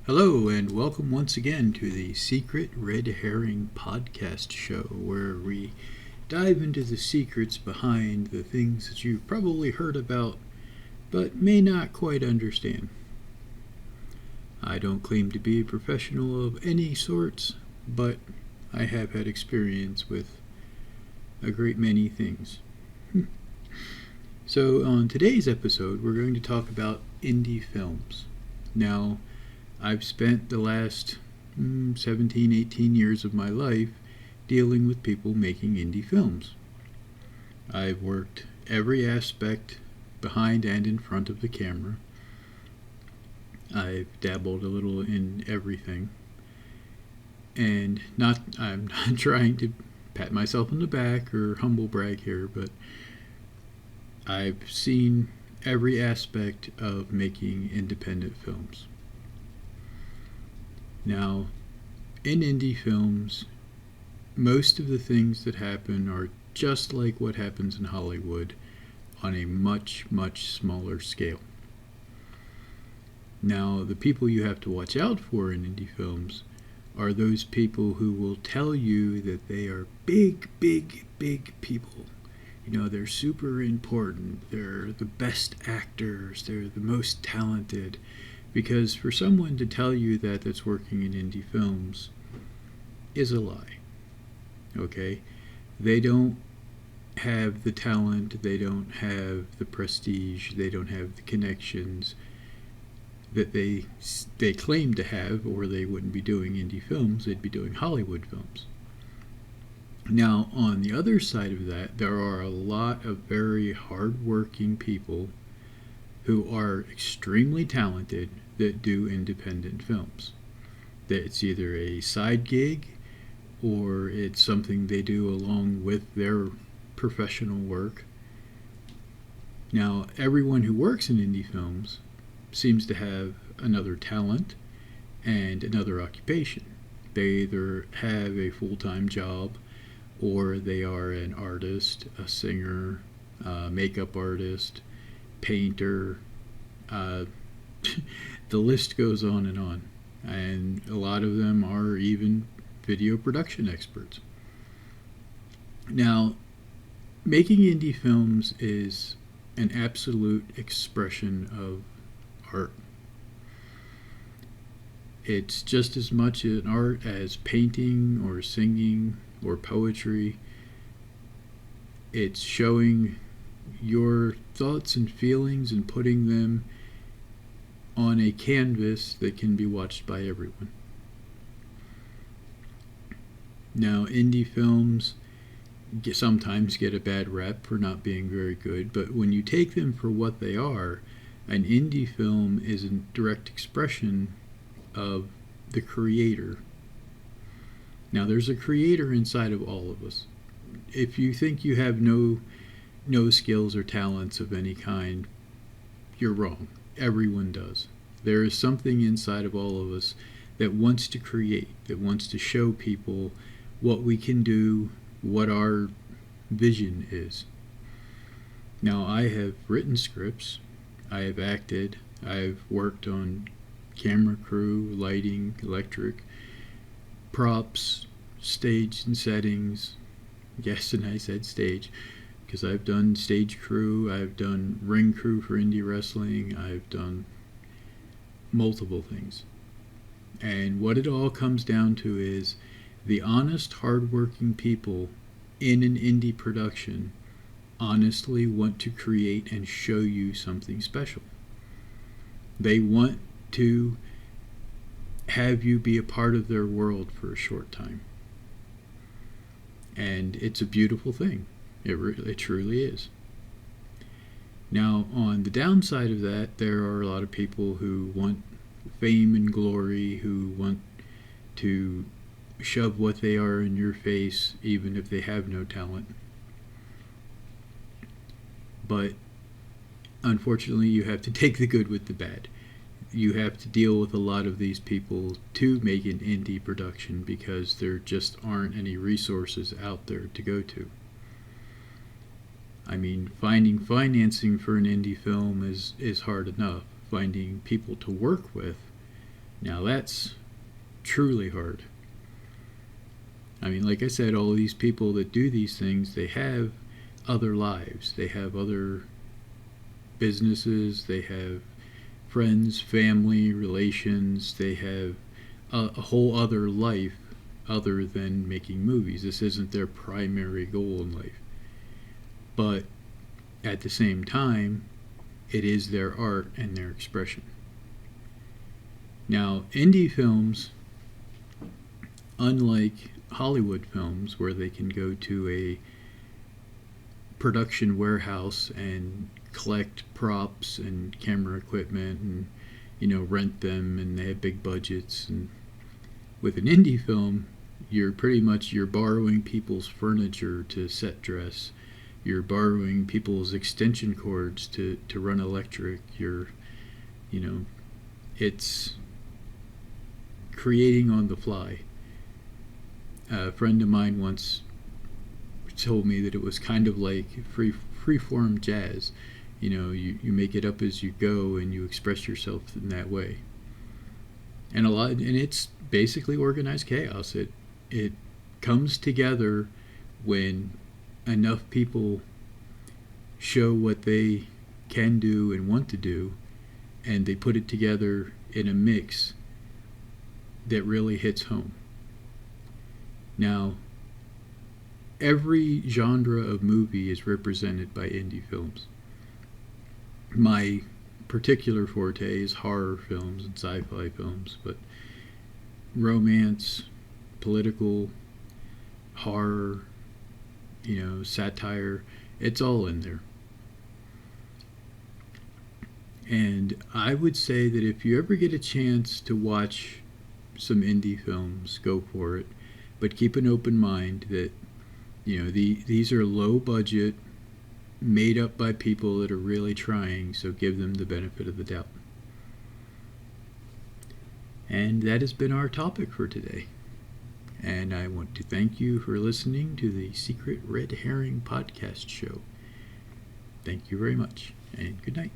Hello, and welcome once again to the Secret Red Herring podcast show, where we dive into the secrets behind the things that you've probably heard about but may not quite understand. I don't claim to be a professional of any sorts, but I have had experience with a great many things. So, on today's episode, we're going to talk about indie films. Now, I've spent the last 17, 18 years of my life dealing with people making indie films. I've worked every aspect behind and in front of the camera. I've dabbled a little in everything. And I'm not trying to pat myself on the back or humble brag here, but I've seen every aspect of making independent films. Now, in indie films, most of the things that happen are just like what happens in Hollywood on a much, much smaller scale. Now, the people you have to watch out for in indie films are those people who will tell you that they are big, big, big people. You know, they're super important, they're the best actors, they're the most talented. Because for someone to tell you that that's working in indie films is a lie. Okay? They don't have the talent, they don't have the prestige, they don't have the connections that they claim to have, or they wouldn't be doing indie films, they'd be doing Hollywood films. Now, on the other side of that, there are a lot of very hardworking people who are extremely talented that do independent films. That it's either a side gig or it's something they do along with their professional work. Now, everyone who works in indie films seems to have another talent and another occupation. They either have a full-time job or they are an artist, a singer, a makeup artist, painter. The list goes on, and a lot of them are even video production experts. Now, making indie films is an absolute expression of art. It's just as much an art as painting or singing or poetry. It's showing your thoughts and feelings and putting them on a canvas that can be watched by everyone. Now, indie films sometimes get a bad rep for not being very good, but when you take them for what they are, an indie film is a direct expression of the creator. Now, there's a creator inside of all of us. If you think you have no skills or talents of any kind, you're wrong. Everyone does. There is something inside of all of us that wants to create, that wants to show people what we can do, what our vision is. Now, I have written scripts, I have acted, I've worked on camera crew, lighting, electric, props, stage and settings. Yes, and I said stage, because I've done stage crew, I've done ring crew for indie wrestling, I've done multiple things. And what it all comes down to is the honest, hardworking people in an indie production honestly want to create and show you something special. They want to have you be a part of their world for a short time. And it's a beautiful thing. It truly is. Now, on the downside of that, there are a lot of people who want fame and glory, who want to shove what they are in your face, even if they have no talent. But unfortunately, you have to take the good with the bad. You have to deal with a lot of these people to make an indie production because there just aren't any resources out there to go to. I mean, finding financing for an indie film is hard enough. Finding people to work with Now that's truly hard. I mean, like I said, all of these people that do these things, they have other lives. They have other businesses. They have friends, family, relations. They have a whole other life other than making movies. This isn't their primary goal in life. But at the same time, it is their art and their expression. Now, indie films, unlike Hollywood films where they can go to a production warehouse and collect props and camera equipment and rent them, and they have big budgets, and with an indie film you're borrowing people's furniture to set dress, you're borrowing people's extension cords to run electric, it's creating on the fly. A friend of mine once told me that it was kind of like freeform jazz. You make it up as you go and you express yourself in that way. And it's basically organized chaos. It comes together when enough people show what they can do and want to do, and they put it together in a mix that really hits home. Now, every genre of movie is represented by indie films. My particular forte is horror films and sci-fi films, but romance, political, horror, satire, it's all in there. And I would say that if you ever get a chance to watch some indie films, go for it. But keep an open mind that these are low budget, made up by people that are really trying, so give them the benefit of the doubt. And that has been our topic for today. And I want to thank you for listening to the Secret Red Herring Podcast Show. Thank you very much, and good night.